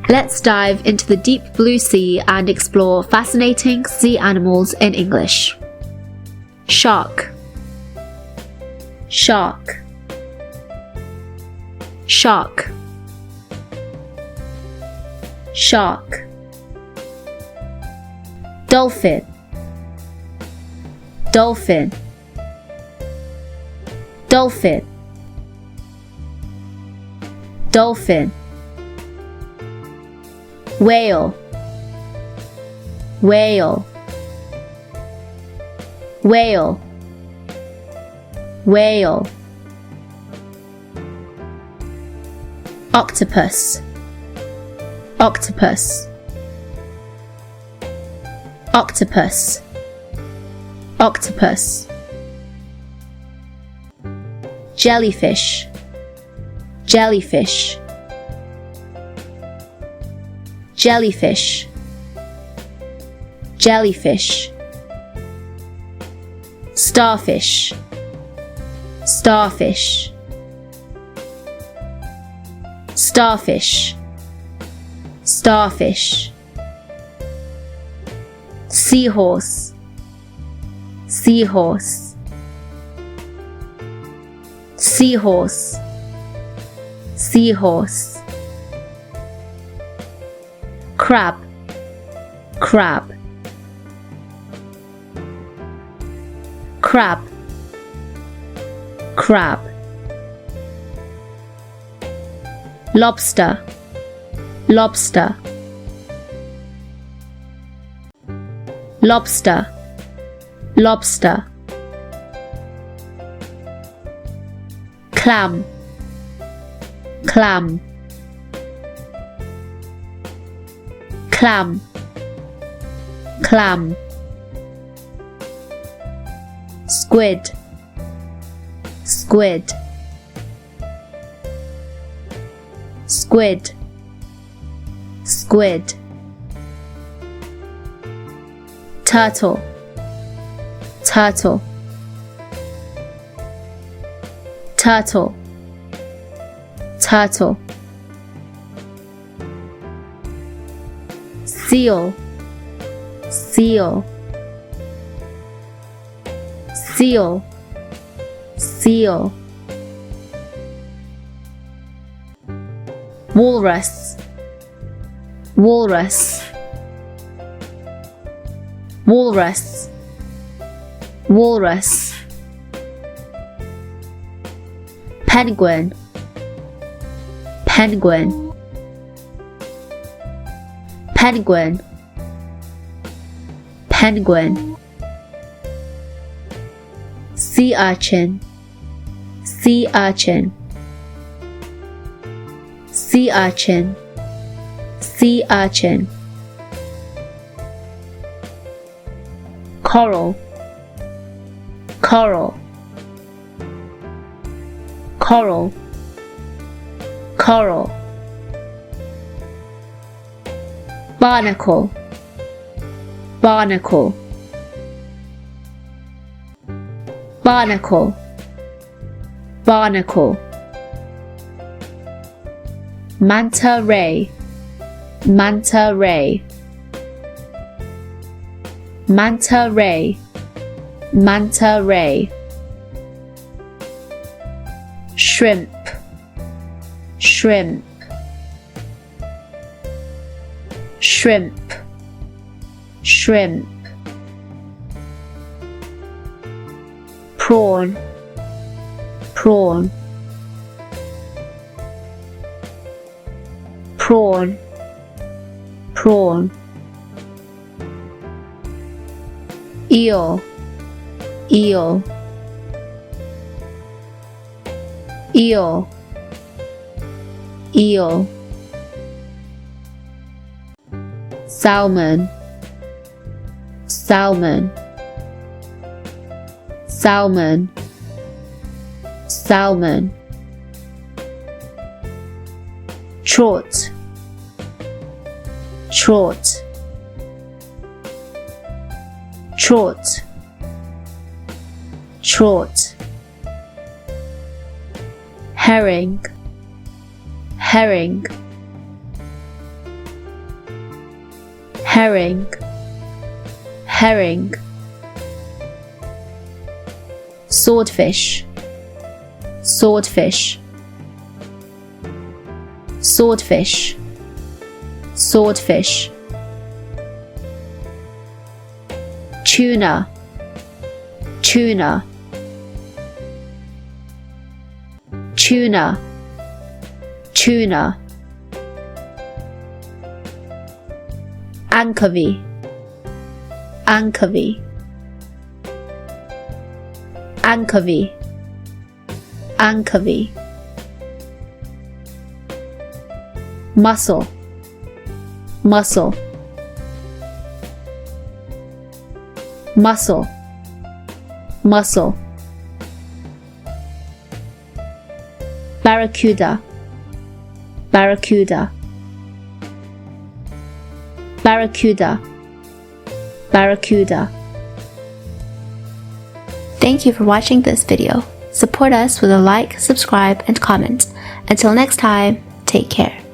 Let's dive into the deep blue sea and explore fascinating sea animals in English. Shark, shark, shark, shark. Dolphin, dolphin, dolphin, dolphin. Whale, whale, whale, whale. Octopus, octopus, octopus, octopus. Jellyfish, jellyfish, jellyfish, jellyfish. Starfish, starfish, starfish, starfish. Seahorse, seahorse, seahorse, seahorse. Crab, crab, crab, crab. Lobster, lobster, lobster, lobster. Clam, clam, clam, clam. Squid, squid, squid, squid. Turtle, turtle, turtle, turtle. Seal, seal, seal, seal. Walrus, walrus, walrus, walrus. Penguin, penguin, penguin, penguin. Sea urchin, sea urchin, sea urchin, sea urchin. Coral, coral, coral, coral. Barnacle, barnacle, barnacle, barnacle. Manta ray, manta ray, manta ray, manta ray. Shrimp, shrimp, shrimp, shrimp. Prawn, prawn, prawn, prawn. Eel, eel, eel, eel. Salmon, salmon, salmon, salmon. Trout, trout, trout, trout. Herring, herring, herring, herring. Swordfish, swordfish. Swordfish, swordfish. Tuna, tuna. Tuna, tuna. Anchovy, anchovy. Anchovy, anchovy. Mussel, mussel. Mussel, mussel. Barracuda, barracuda. Barracuda, barracuda. Thank you for watching this video. Support us with a like, subscribe, and comment. Until next time, take care.